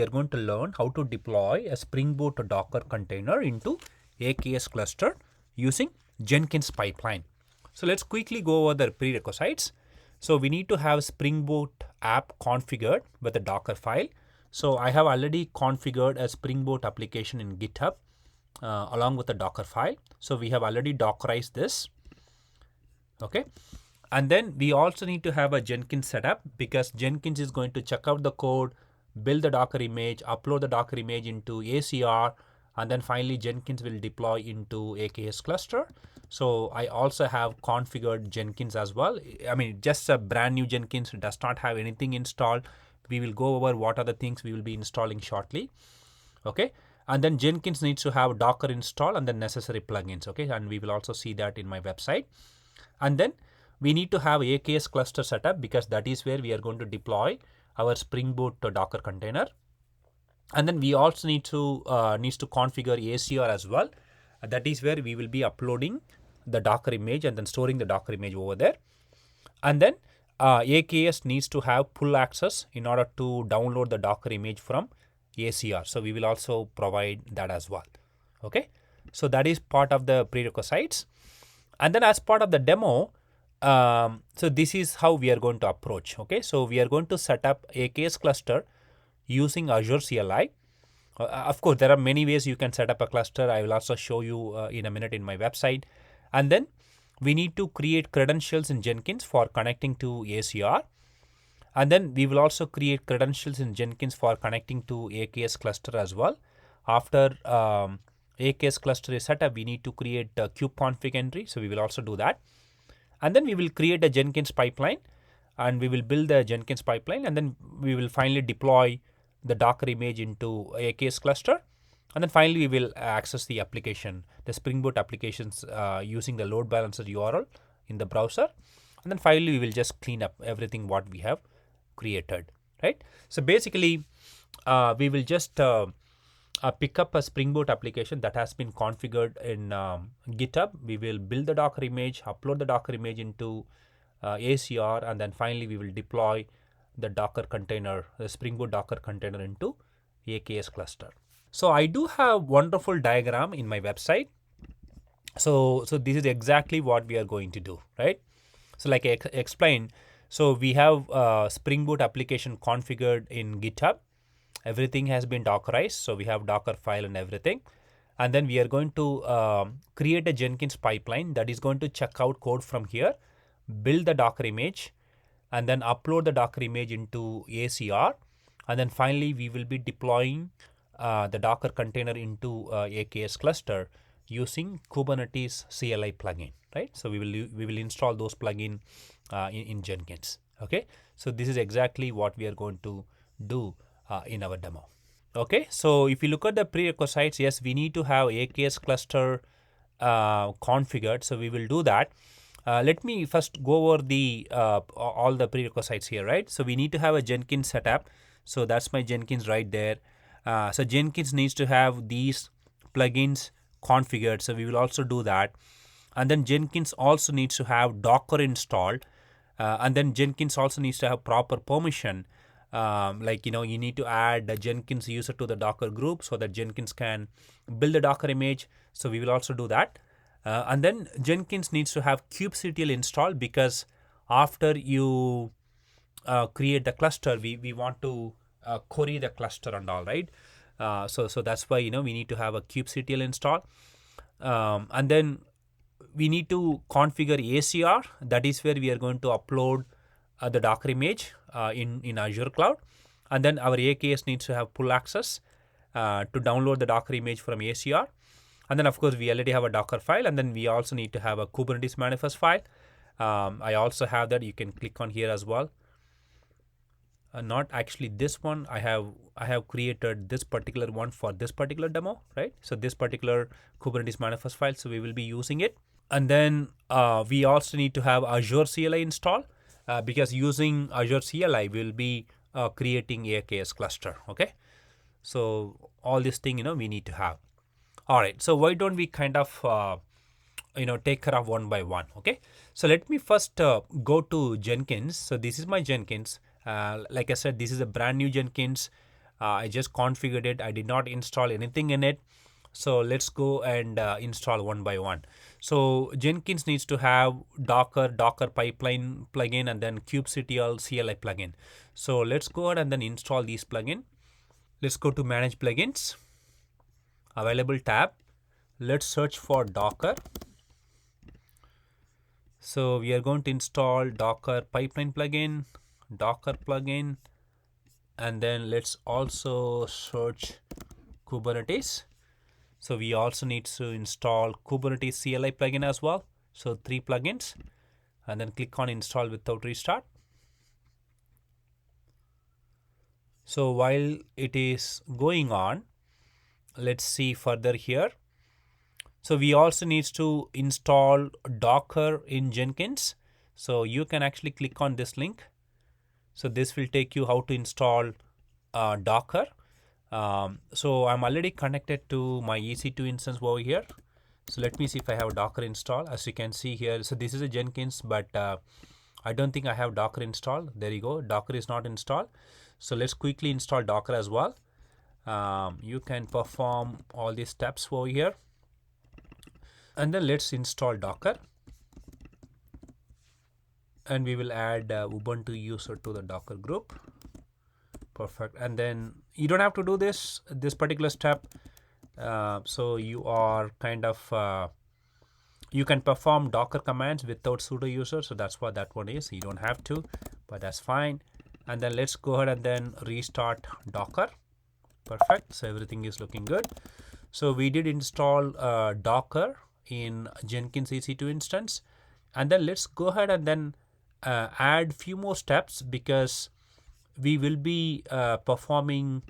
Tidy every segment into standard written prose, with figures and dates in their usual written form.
we are going to learn how to deploy a Springboot Docker container into AKS cluster using Jenkins pipeline. So let's quickly go over the prerequisites. So we need to have Springboot app configured with a Docker file. So I have already configured a Springboot application in GitHub along with a Docker file. So we have already Dockerized this. Okay. And then we also need to have a Jenkins setup because Jenkins is going to check out the code, build the Docker image, upload the Docker image into ACR, and then finally Jenkins will deploy into AKS cluster. So I also have configured Jenkins as well. I mean, just a brand new Jenkins, does not have anything installed. We will go over what are the things we will be installing shortly. Okay. And then Jenkins needs to have Docker install and then necessary plugins. Okay. And we will also see that in my website. And then we need to have AKS cluster setup because that is where we are going to deploy our Springboot Docker container. And then we also need to configure ACR as well. That is where we will be uploading the Docker image and then storing the Docker image over there. And then AKS needs to have pull access in order to download the Docker image from ACR. So we will also provide that as well. Okay. So that is part of the prerequisites. And then as part of the demo, so this is how we are going to approach. Okay. So we are going to set up AKS cluster using Azure CLI. Of course, there are many ways you can set up a cluster. I will also show you in a minute in my website. And then we need to create credentials in Jenkins for connecting to ACR. And then we will also create credentials in Jenkins for connecting to AKS cluster as well. After AKS cluster is set up, we need to create a kubeconfig entry. So we will also do that. And then we will create a Jenkins pipeline and we will build the Jenkins pipeline. And then we will finally deploy the Docker image into AKS cluster. And then finally, we will access the application, the Springboot applications using the load balancer URL in the browser. And then finally, we will just clean up everything what we have created, right? So basically, we will just pick up a Springboot application that has been configured in GitHub. We will build the Docker image, upload the Docker image into ACR, and then finally, we will deploy the Docker container, the Springboot Docker container into AKS cluster. So I do have wonderful diagram in my website. So this is exactly what we are going to do, right? So like I explained, so we have Springboot application configured in GitHub. Everything has been Dockerized. So we have Docker file and everything. And then we are going to create a Jenkins pipeline that is going to check out code from here, build the Docker image, and then upload the Docker image into ACR. And then finally, we will be deploying the Docker container into AKS cluster using Kubernetes CLI plugin, right? So we will install those plugin in Jenkins. Okay. So this is exactly what we are going to do in our demo. Okay. So if you look at the prerequisites, yes, we need to have AKS cluster configured. So we will do that. Let me first go over the all the prerequisites here, right? So we need to have a Jenkins setup. So that's my Jenkins right there. So Jenkins needs to have these plugins configured. So we will also do that. And then Jenkins also needs to have Docker installed. And then Jenkins also needs to have proper permission. Like, you need to add a Jenkins user to the Docker group so that Jenkins can build the Docker image. So we will also do that. And then Jenkins needs to have kubectl installed because after you create the cluster, we want to query the cluster and all, right? So that's why, we need to have a kubectl install. And then we need to configure ACR. That is where we are going to upload the Docker image in Azure Cloud. And then our AKS needs to have full access to download the Docker image from ACR. And then, of course, we already have a Docker file. And then we also need to have a Kubernetes manifest file. I also have that. You can click on here as well. Not actually this one. I have created this particular one for this particular demo, right? So this particular Kubernetes manifest file. So we will be using it. And then we also need to have Azure CLI install because using Azure CLI, we'll be creating AKS cluster. Okay. So all this thing, we need to have. All right. So why don't we kind of, take care of one by one. Okay. So let me first go to Jenkins. So this is my Jenkins. Like I said, this is a brand new Jenkins. I just configured it. I did not install anything in it. So let's go and install one by one. So Jenkins needs to have Docker pipeline plugin, and then Kubectl CLI plugin. So let's go ahead and then install these plugin. Let's go to manage plugins, available tab. Let's search for Docker. So we are going to install Docker pipeline plugin, Docker plugin, and then let's also search Kubernetes. So we also need to install Kubernetes CLI plugin as well. So 3 plugins, and then click on install without restart. So while it is going on, let's see further here. So we also need to install Docker in Jenkins. So you can actually click on this link. So this will take you how to install Docker. So I'm already connected to my EC2 instance over here. So let me see if I have Docker install. As you can see here, so this is a Jenkins, but I don't think I have Docker installed. There you go. Docker is not installed. So let's quickly install Docker as well. You can perform all these steps over here. And then let's install Docker. And we will add Ubuntu user to the Docker group. Perfect. And then you don't have to do this particular step. So you are kind of you can perform Docker commands without sudo user. So that's what that one is. You don't have to, but that's fine. And then let's go ahead and then restart Docker. Perfect. So everything is looking good. So we did install Docker in Jenkins EC2 instance. And then let's go ahead and then add few more steps, because we will be performing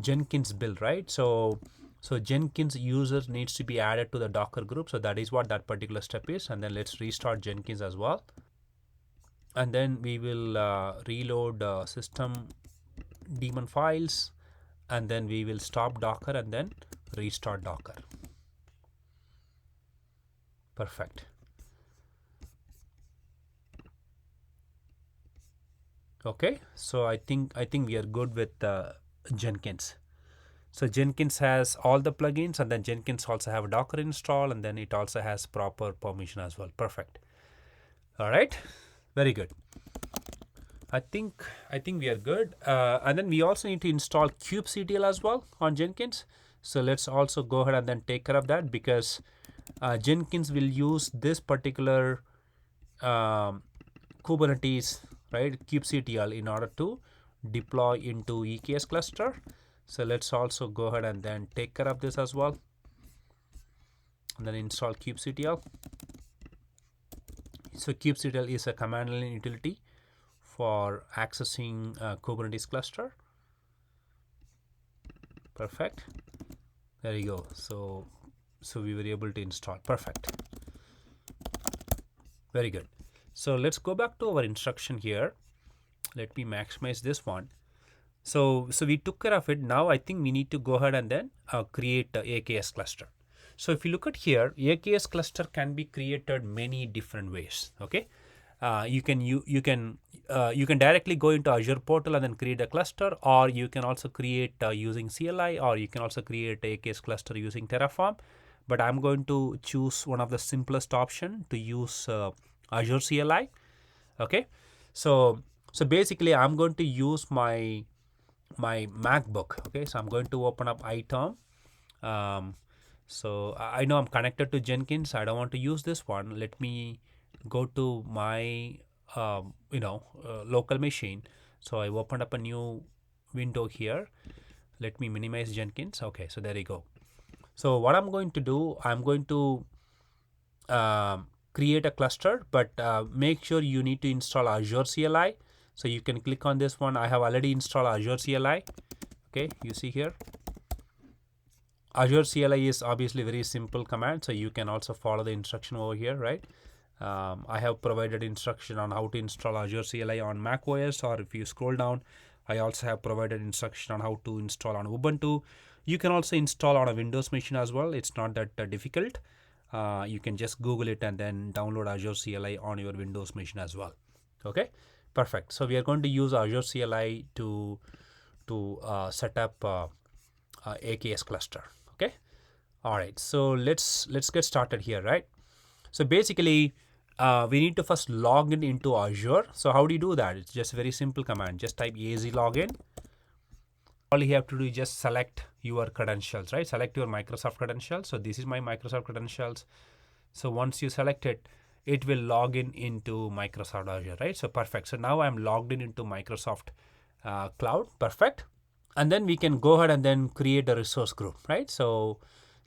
Jenkins build, right? So Jenkins user needs to be added to the Docker group. So that is what that particular step is. And then let's restart Jenkins as well. And then we will reload system daemon files, and then we will stop Docker and then restart Docker. Perfect. Okay, so I think we are good with Jenkins. So Jenkins has all the plugins, and then Jenkins also have a Docker install, and then it also has proper permission as well. Perfect. All right, very good. I think we are good. And then we also need to install Kubectl as well on Jenkins. So let's also go ahead and then take care of that, because Jenkins will use this particular Kubernetes, right, Kubectl, in order to deploy into AKS cluster. So let's also go ahead and then take care of this as well, and then install Kubectl. So Kubectl is a command line utility for accessing Kubernetes cluster. Perfect. There you go. So we were able to install. Perfect. Very good. So let's go back to our instruction here. Let me maximize this one. So we took care of it. Now I think we need to go ahead and then create the AKS cluster. So if you look at here, AKS cluster can be created many different ways. Okay, you can directly go into Azure portal and then create a cluster, or you can also create using CLI, or you can also create a AKS cluster using Terraform. But I'm going to choose one of the simplest option to use Azure CLI. Okay, so basically I'm going to use my MacBook. Okay, so I'm going to open up iTerm. So I know I'm connected to Jenkins. I don't want to use this one. Let me go to my local machine. So I opened up a new window here. Let me minimize Jenkins. Okay, so there you go. So what I'm going to do, I'm going to create a cluster, but make sure you need to install Azure CLI. So you can click on this one. I have already installed Azure CLI. Okay, you see here. Azure CLI is obviously very simple command, so you can also follow the instruction over here, right? I have provided instruction on how to install Azure CLI on Mac OS, or if you scroll down, I also have provided instruction on how to install on Ubuntu. You can also install on a Windows machine as well. It's not that difficult. You can just Google it and then download Azure CLI on your Windows machine as well. Okay, perfect. So we are going to use Azure CLI to to set up AKS cluster. Okay. All right. So let's get started here, right? So basically, we need to first log in into Azure. So how do you do that? It's just a very simple command. Just type az login. All you have to do is just select your credentials, right? Select your Microsoft credentials. So this is my Microsoft credentials. So once you select it, it will log in into Microsoft Azure, right? So perfect. So now I'm logged in into Microsoft Cloud. Perfect. And then we can go ahead and then create a resource group, right? So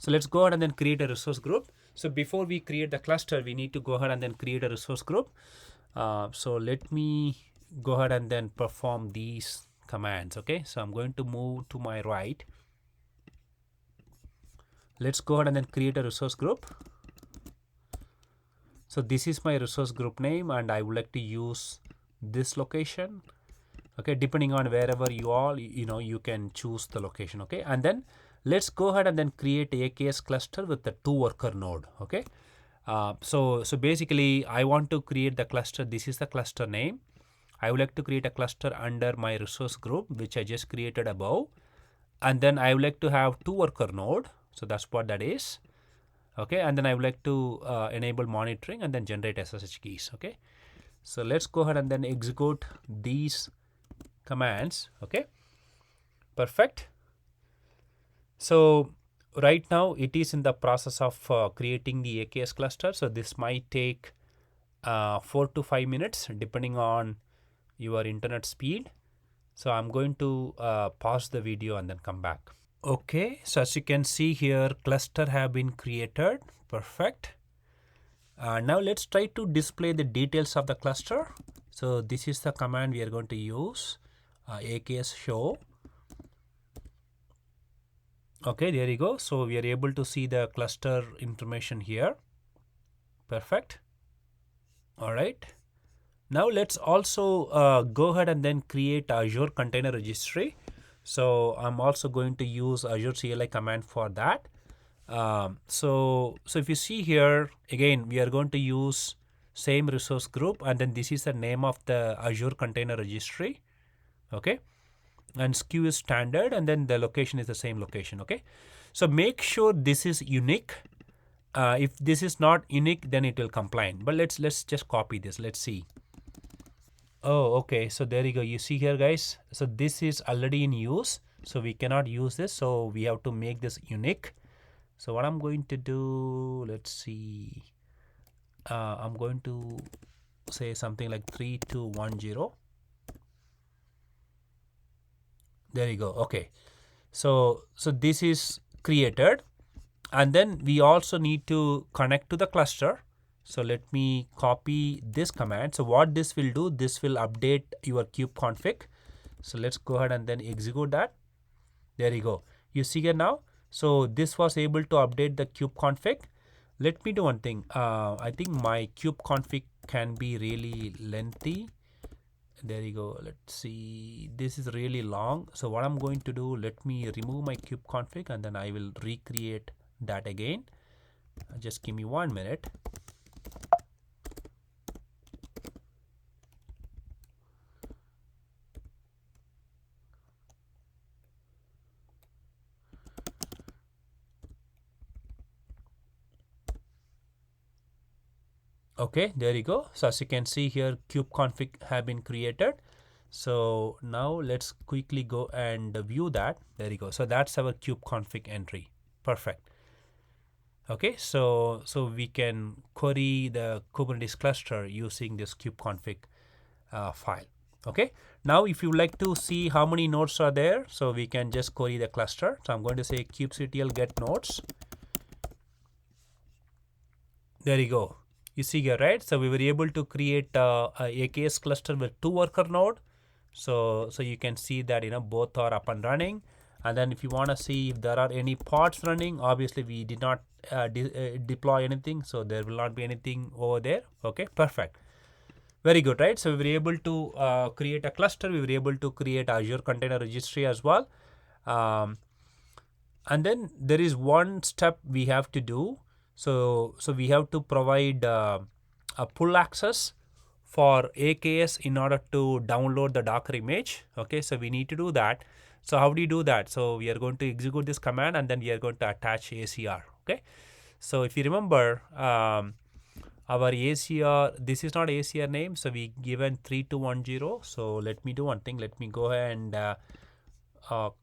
let's go ahead and then create a resource group. So before we create the cluster, we need to go ahead and then create a resource group. So let me go ahead and then perform these commands. Okay, so I'm going to move to my right. Let's go ahead and then create a resource group. So this is my resource group name, and I would like to use this location. Okay, depending on wherever you all, you can choose the location. Okay, and then let's go ahead and then create AKS cluster with the 2 worker node. Okay, so basically I want to create the cluster. This is the cluster name. I would like to create a cluster under my resource group, which I just created above, and then I would like to have 2 worker node. So that's what that is. Okay, and then I would like to enable monitoring and then generate SSH keys. Okay, so let's go ahead and then execute these commands. Okay, perfect. So right now it is in the process of creating the AKS cluster. So this might take 4 to 5 minutes depending on your internet speed. So I'm going to pause the video and then come back. Okay, so as you can see here, cluster have been created. Perfect. Now let's try to display the details of the cluster. So this is the command we are going to use, AKS show. Okay, there you go. So we are able to see the cluster information here. Perfect. All right. Now let's also go ahead and then create Azure Container Registry. So I'm also going to use Azure CLI command for that. So if you see here, again, we are going to use same resource group, and then this is the name of the Azure Container Registry. Okay, and SKU is standard, and then the location is the same location. Okay, so make sure this is unique. If this is not unique, then it will complain. But let's just copy this. Let's see. Oh, okay. So there you go. You see here, guys. So this is already in use. So we cannot use this. So we have to make this unique. So what I'm going to do, let's see. I'm going to say something like 3210. There you go. Okay. So this is created, and then we also need to connect to the cluster. So let me copy this command. So what this will do, this will update your kubeconfig. So let's go ahead and then execute that. There you go. You see here now. So this was able to update the kubeconfig. Let me do one thing. I think my kubeconfig can be really lengthy. There you go. Let's see. This is really long. So what I'm going to do, let me remove my kubeconfig and then I will recreate that again. Just give me 1 minute. Okay, there you go. So as you can see here, kubeconfig have been created. So now let's quickly go and view that. There you go. So that's our kubeconfig entry. Perfect. Okay, so we can query the Kubernetes cluster using this kubeconfig file. Okay, now if you like to see how many nodes are there, so we can just query the cluster. So I'm going to say kubectl get nodes. There you go. You see here, right? So we were able to create a AKS cluster with 2 worker node. So you can see that both are up and running. And then if you want to see if there are any pods running, obviously we did not deploy anything, so there will not be anything over there. Okay, perfect. Very good, right? So we were able to create a cluster. We were able to create Azure Container Registry as well. And then there is one step we have to do. So we have to provide a pull access for AKS in order to download the Docker image. Okay, so we need to do that. So how do you do that? So we are going to execute this command and then we are going to attach ACR. Okay. So if you remember, our ACR, this is not ACR name, so we given 3210. So let me do one thing. Let me go ahead and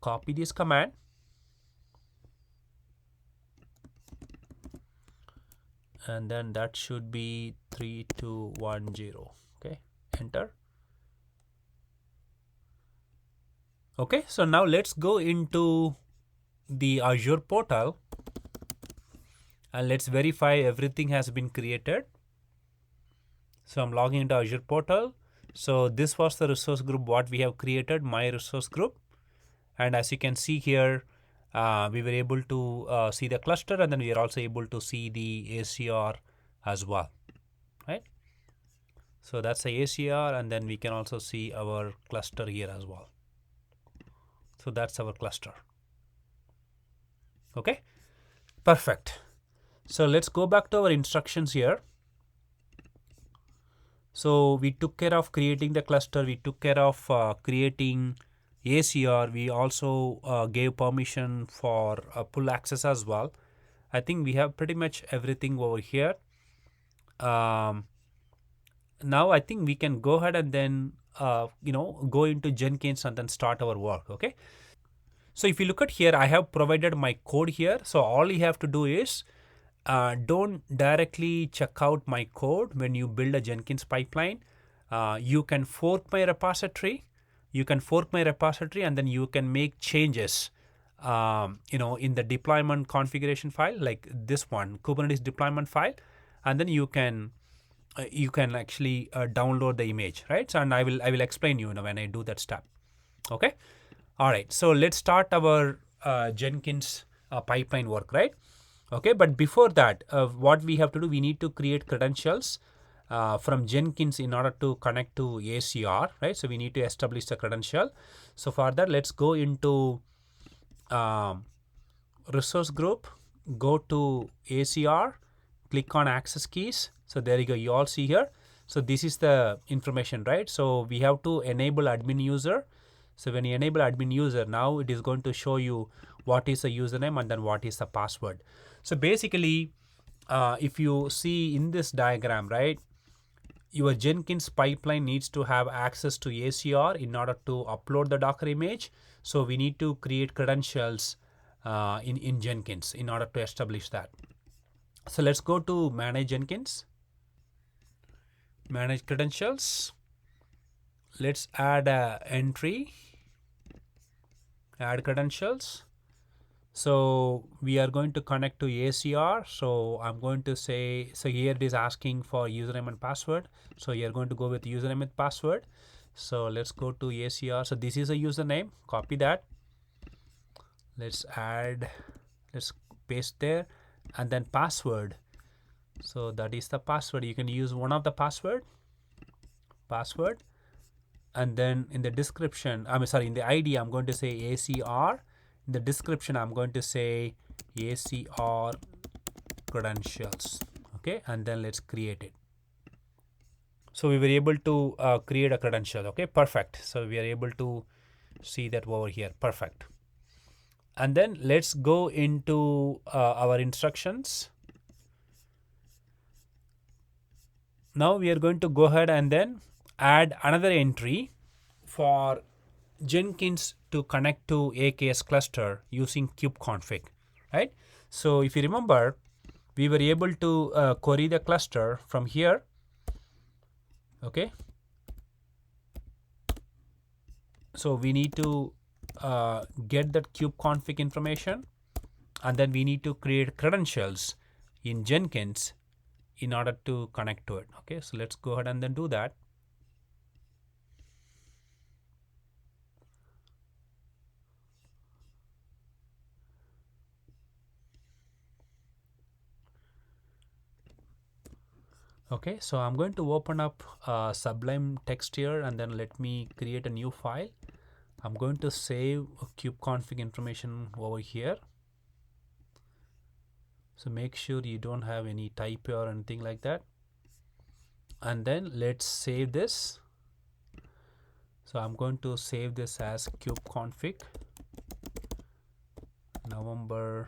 copy this command. And then that should be 3210. Okay, enter. Okay, so now let's go into the Azure portal and let's verify everything has been created. So I'm logging into Azure portal. So this was the resource group what we have created, my resource group. And as you can see here, we were able to see the cluster, and then we are also able to see the ACR as well, right? So that's the ACR, and then we can also see our cluster here as well. So that's our cluster. Okay, perfect. So let's go back to our instructions here. So we took care of creating the cluster. We took care of creating ACR. We also gave permission for pull access as well. I think we have pretty much everything over here. Now I think we can go ahead and then go into Jenkins and then start our work. Okay. So if you look at here, I have provided my code here. So all you have to do is don't directly check out my code when you build a Jenkins pipeline. You can fork my repository. And then you can make changes in the deployment configuration file, like this one, Kubernetes deployment file, and then you can actually download the image, right? So, and I will explain you when I do that step. Okay. All right. So let's start our Jenkins pipeline work, right? Okay. But before that, what we have to do, we need to create credentials from Jenkins in order to connect to ACR, right? So we need to establish the credential. So for that, let's go into resource group, go to ACR, click on access keys. So there you go. You all see here. So this is the information, right? So we have to enable admin user. So when you enable admin user, now it is going to show you what is the username and then what is the password. So basically, if you see in this diagram, right, your Jenkins pipeline needs to have access to ACR in order to upload the Docker image. So we need to create credentials in Jenkins in order to establish that. So let's go to manage Jenkins, manage credentials. Let's add a entry, add credentials. So we are going to connect to ACR. So I'm going to say, so here it is asking for username and password. So you're going to go with username and password. So let's go to ACR. So this is a username, copy that. Let's paste there, and then password. So that is the password. You can use one of the password, and then in the description, in the ID, I'm going to say ACR. In the description, I'm going to say ACR credentials. Okay, and then let's create it. So we were able to create a credential. Okay, perfect. So we are able to see that over here. Perfect. And then let's go into our instructions. Now we are going to go ahead and then add another entry for Jenkins to connect to AKS cluster using kubeconfig, right? So if you remember, we were able to query the cluster from here. Okay. So we need to get that kubeconfig information, and then we need to create credentials in Jenkins in order to connect to it. Okay, so let's go ahead and then do that. Okay, so I'm going to open up Sublime text here, and then let me create a new file. I'm going to save kubeconfig information over here. So make sure you don't have any typo or anything like that. And then let's save this. So I'm going to save this as kubeconfig. November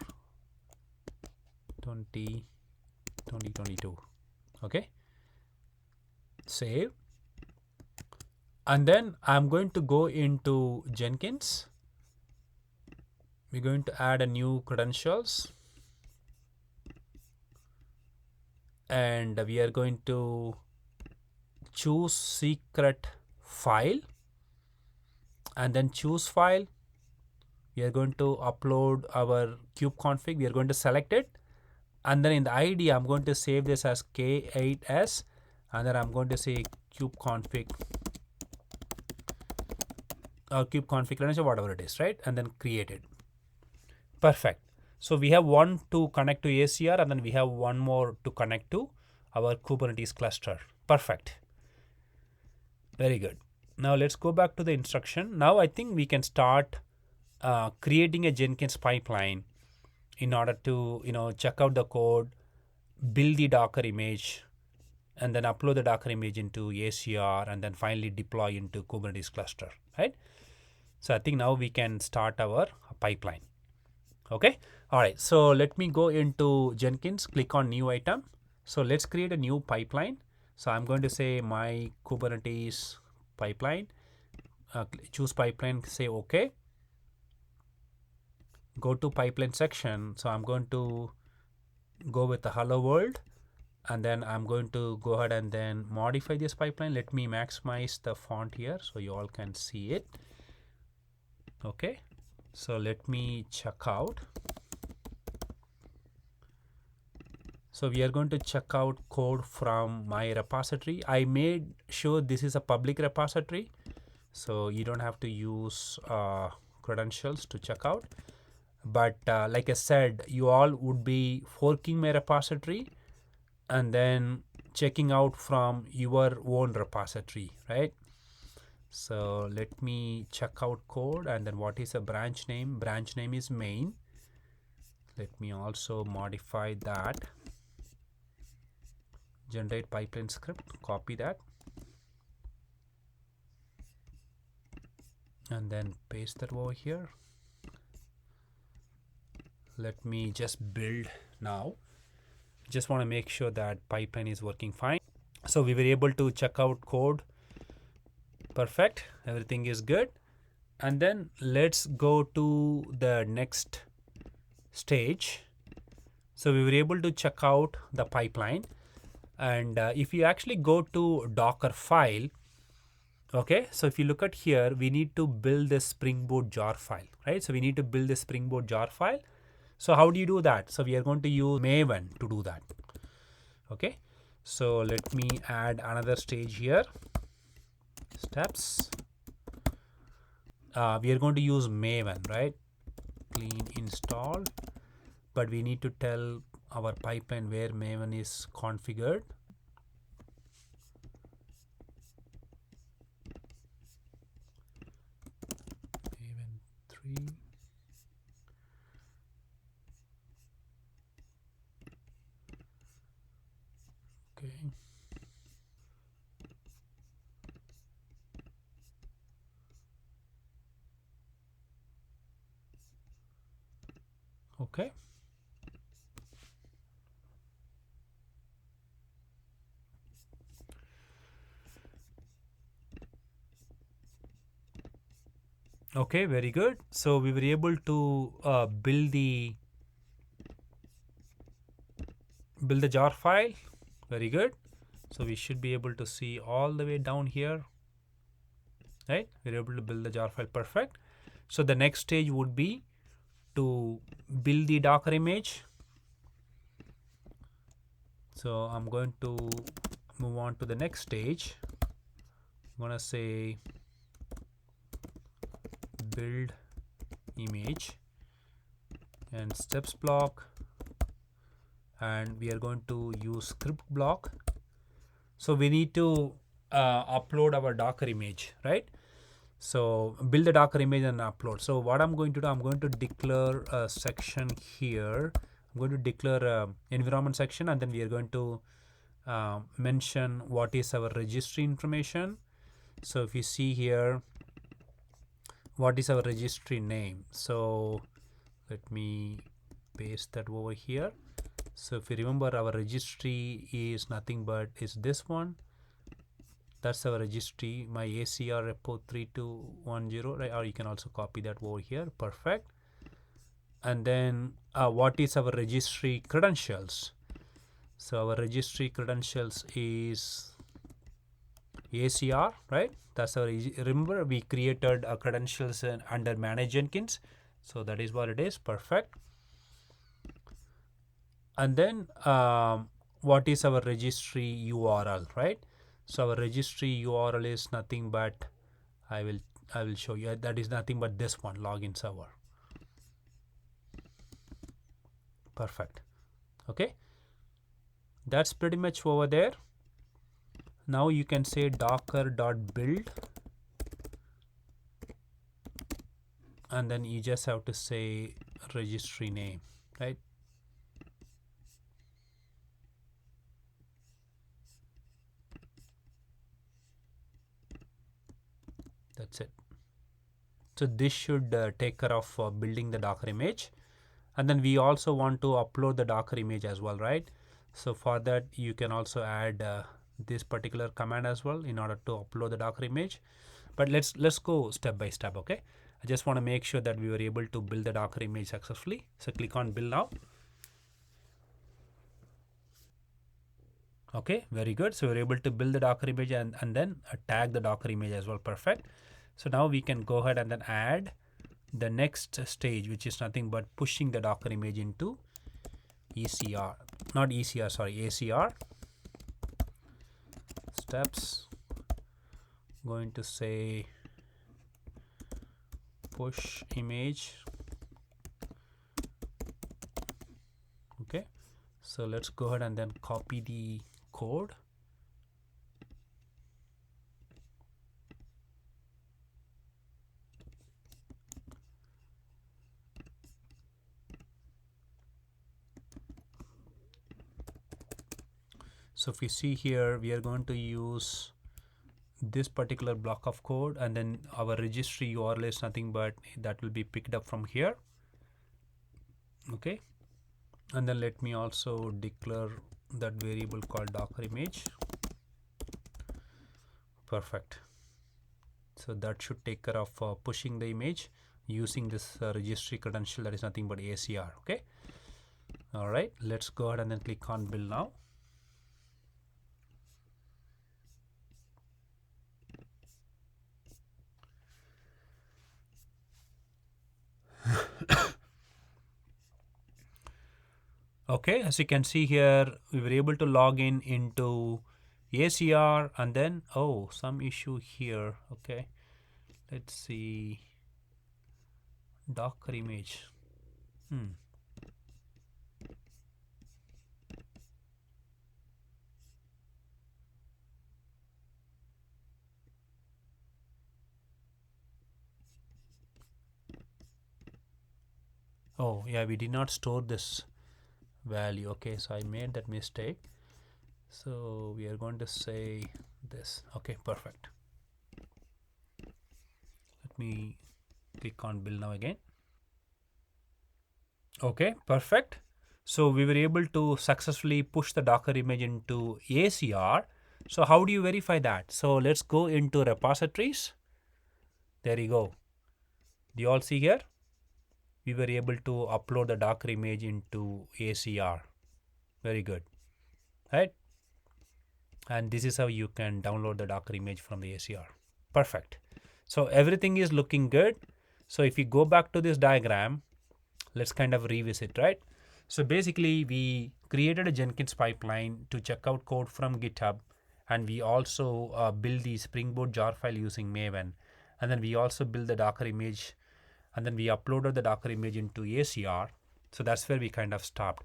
2022. Okay, save. And then I'm going to go into Jenkins. We're going to add a new credentials, and we are going to choose secret file, and then choose file. We are going to upload our kubeconfig. We are going to select it, and then in the ID I'm going to save this as K8s, and then I'm going to say kubeconfig or kubeconfig credential, whatever it is, right? And then create it. Perfect. So we have one to connect to ACR, and then we have one more to connect to our Kubernetes cluster. Perfect. Very good. Now let's go back to the instruction. Now I think we can start creating a Jenkins pipeline in order to check out the code, build the Docker image, and then upload the Docker image into ACR, and then finally deploy into Kubernetes cluster, right? So I think now we can start our pipeline. Okay. All right. So let me go into Jenkins, click on new item. So let's create a new pipeline. So I'm going to say my Kubernetes pipeline, choose pipeline, say OK. Go to pipeline section. So I'm going to go with the hello world, and then I'm going to go ahead and then modify this pipeline. Let me maximize the font here so you all can see it. Okay. So let me check out. So we are going to check out code from my repository. I made sure this is a public repository, so you don't have to use credentials to check out. But like I said, you all would be forking my repository and then checking out from your own repository, right? So let me check out code, and then what is a branch name? Branch name is main. Let me also modify that. Generate pipeline script, copy that, and then paste that over here. Let me just build now. Just want to make sure that pipeline is working fine. So we were able to check out code. Perfect. Everything is good. And then let's go to the next stage. So we were able to check out the pipeline. And if you actually go to Docker file, okay, so if you look at here, we need to build this Springboot jar file, right? So we need to build this Springboot jar file. So how do you do that? So we are going to use maven to do that. Okay, so let me add another stage here. Steps. We are going to use maven, right? Clean install, but we need to tell our pipeline where maven is configured. Maven 3. Okay. Okay. Okay, very good. So we were able to build the jar file. Very good. So we should be able to see all the way down here, right? We're able to build the jar file. Perfect. So the next stage would be to build the Docker image. So I'm going to move on to the next stage. I'm going to say build image and steps block, and we are going to use script block. So we need to upload our Docker image, right? So build the Docker image and upload. So what I'm going to do, I'm going to declare a section here. I'm going to declare a environment section, and then we are going to mention what is our registry information. So if you see here, what is our registry name? So Let me paste that over here. So if you remember, our registry is nothing but is this one. That's our registry, my ACR repo 3210, right? Or you can also copy that over here. Perfect. And then what is our registry credentials? So our registry credentials is ACR, right? That's our, remember we created credentials under manage Jenkins. So that is what it is. Perfect. And then what is our registry URL, right? So our registry URL is nothing but, I will show you, that is nothing but this one, login server. Perfect. Okay, that's pretty much over there. Now you can say docker.build, and then you just have to say registry name, right? That's it. So this should take care of building the Docker image. And then we also want to upload the Docker image as well, right? So for that, you can also add this particular command as well in order to upload the Docker image. But let's go step by step, okay? I just want to make sure that we were able to build the Docker image successfully. So click on build now. Okay, very good. So we're able to build the Docker image and then tag the Docker image as well. Perfect. So now we can go ahead and then add the next stage, which is nothing but pushing the Docker image into ECR, not ECR, sorry, ACR. Steps, going to say push image. Okay, so let's go ahead and then copy the code. So if you see here, we are going to use this particular block of code, and then our registry URL is nothing but that will be picked up from here. Okay, and then let me also declare that variable called Docker image. Perfect. So that should take care of pushing the image using this registry credential that is nothing but ACR. Okay, all right, let's go ahead and then click on build now. Okay, as you can see here, we were able to log in into ACR, and then some issue here. Okay, let's see, Docker image. Oh yeah, we did not store this value. Okay, so I made that mistake. So we are going to say this. Okay, perfect. Let me click on build now again. Okay, perfect. So we were able to successfully push the Docker image into ACR. So how do you verify that? So let's go into repositories. There you go. Do you all see here? We were able to upload the Docker image into ACR. Very good, right? And this is how you can download the Docker image from the ACR. Perfect. So everything is looking good. So if you go back to this diagram, let's kind of revisit, right? So basically we created a Jenkins pipeline to check out code from GitHub, and we also build the Springboot jar file using Maven, and then we also build the Docker image, and then we uploaded the Docker image into ACR. So that's where we kind of stopped.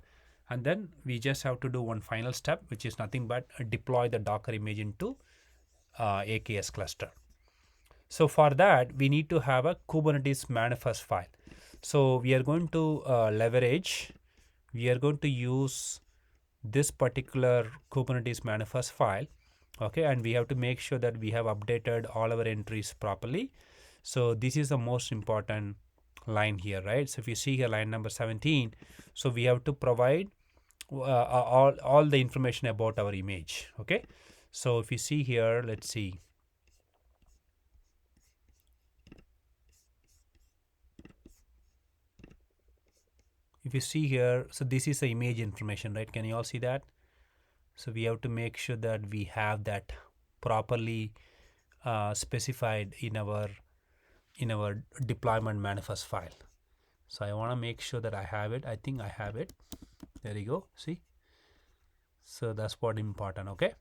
And then we just have to do one final step, which is nothing but deploy the Docker image into AKS cluster. So for that, we need to have a Kubernetes manifest file. So we are going to we are going to use this particular Kubernetes manifest file. Okay, and we have to make sure that we have updated all our entries properly. So this is the most important line here, right? So if you see here line number 17, so we have to provide all the information about our image. Okay, so if you see here, let's see. If you see here, so this is the image information, right? Can you all see that? So we have to make sure that we have that properly specified in our deployment manifest file. So I want to make sure that I have it. I think I have it. There you go. See, so that's what important. Okay,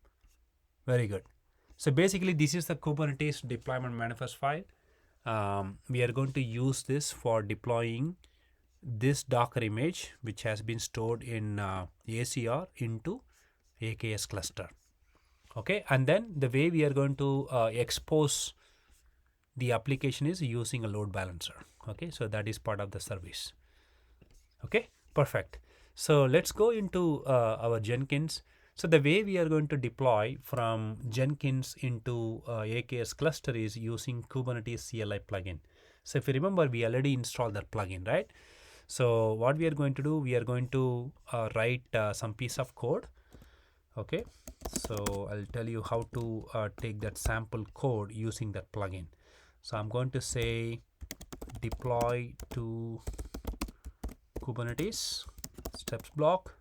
very good. So basically this is the Kubernetes deployment manifest file. We are going to use this for deploying this Docker image which has been stored in ACR into AKS cluster. Okay, and then the way we are going to expose the application is using a load balancer. Okay, so that is part of the service. Okay, perfect. So let's go into our Jenkins. So the way we are going to deploy from Jenkins into AKS cluster is using Kubernetes CLI plugin. So if you remember, we already installed that plugin, right? So what we are going to do, we are going to write some piece of code. Okay, so I'll tell you how to take that sample code using that plugin. So I'm going to say deploy to Kubernetes steps block,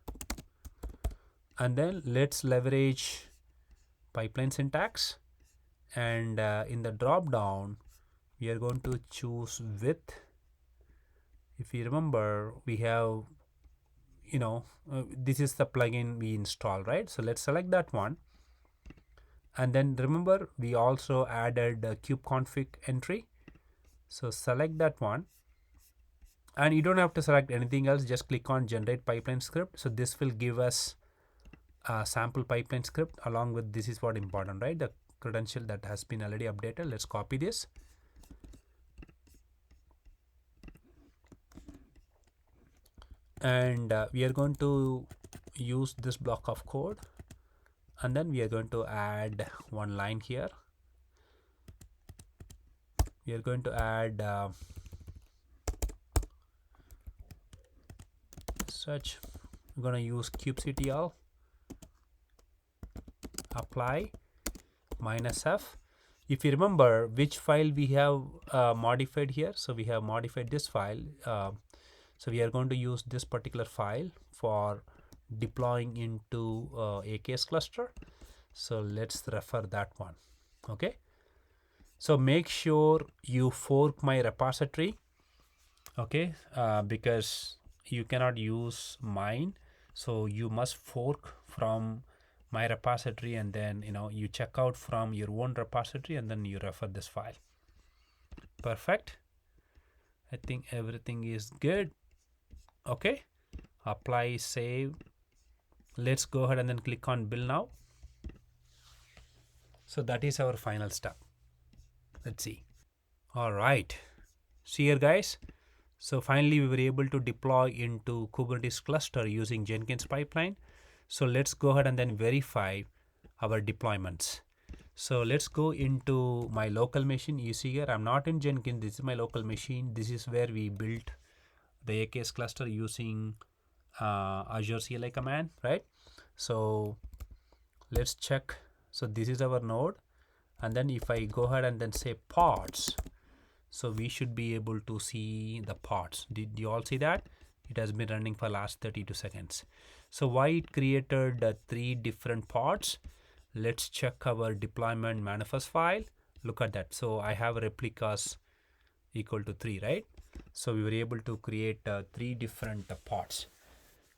and then let's leverage pipeline syntax, and in the drop down we are going to choose with. If you remember, we have this is the plugin we install, right? So let's select that one, and then remember we also added a kubeconfig entry, so select that one, and you don't have to select anything else, just click on generate pipeline script. So this will give us a sample pipeline script along with, this is what important, right? The credential that has been already updated. Let's copy this, and we are going to use this block of code, and then we are going to add one line here. We are going to add such, we're going to use kubectl apply -f. If you remember which file we have modified here, so we have modified this file. So we are going to use this particular file for deploying into AKS cluster. So let's refer that one. Okay, so make sure you fork my repository. Okay, because you cannot use mine, so you must fork from my repository, and then you check out from your own repository, and then you refer this file. Perfect. I think everything is good. Okay, apply, save. Let's go ahead and then click on build now. So that is our final step. Let's see. All right, see here guys, so finally we were able to deploy into Kubernetes cluster using Jenkins pipeline. So let's go ahead and then verify our deployments. So let's go into my local machine. You see here I'm not in Jenkins, this is my local machine. This is where we built the AKS cluster using Azure CLI command, right? So let's check. So this is our node, and then if I go ahead and then say pods, so we should be able to see the pods. Did you all see that? It has been running for last 32 seconds. So why it created 3 different pods? Let's check our deployment manifest file. Look at that. So I have replicas equal to 3, right? So we were able to create 3 different pods.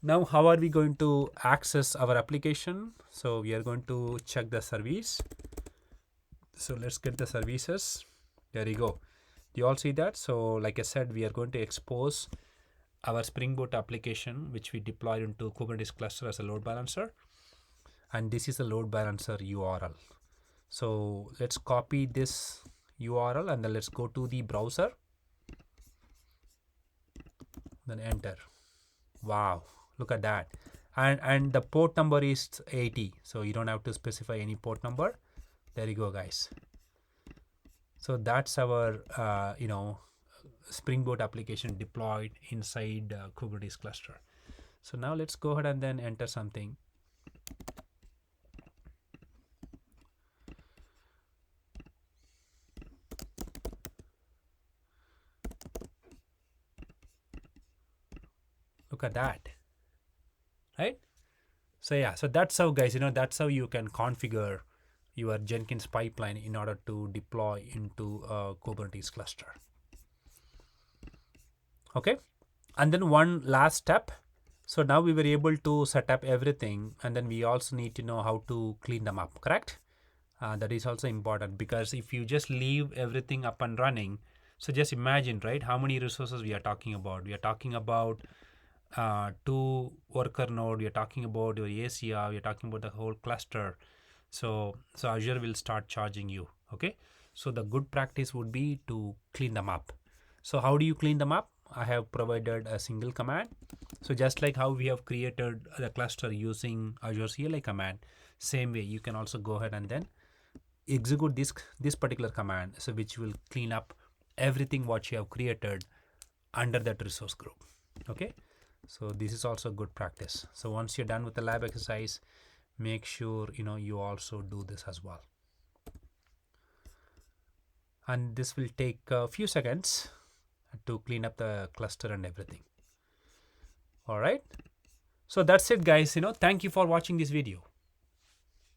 Now how are we going to access our application? So we are going to check the service. So let's get the services. There you go. You all see that? So like I said, we are going to expose our Springboot application which we deployed into Kubernetes cluster as a load balancer, and this is a load balancer URL. So let's copy this URL and then let's go to the browser, then enter. Wow, look at that. And the port number is 80, so you don't have to specify any port number. There you go guys. So that's our Springboot application deployed inside Kubernetes cluster. So now let's go ahead and then enter something. Look at that, right? So yeah, so that's how, guys, that's how you can configure your Jenkins pipeline in order to deploy into a Kubernetes cluster. Okay, and then one last step. So now we were able to set up everything, and then we also need to know how to clean them up, correct? That is also important, because if you just leave everything up and running, so just imagine, right, how many resources we are talking about. We are talking about 2 worker node, we are talking about your ACR, we are talking about the whole cluster. So Azure will start charging you. Okay, so the good practice would be to clean them up. So how do you clean them up? I have provided a single command. So just like how we have created the cluster using Azure CLI command, same way you can also go ahead and then execute this particular command, so which will clean up everything what you have created under that resource group. Okay, so this is also good practice. So once you're done with the lab exercise, make sure you also do this as well, and this will take a few seconds to clean up the cluster and everything. All right, so that's it, guys. Thank you for watching this video.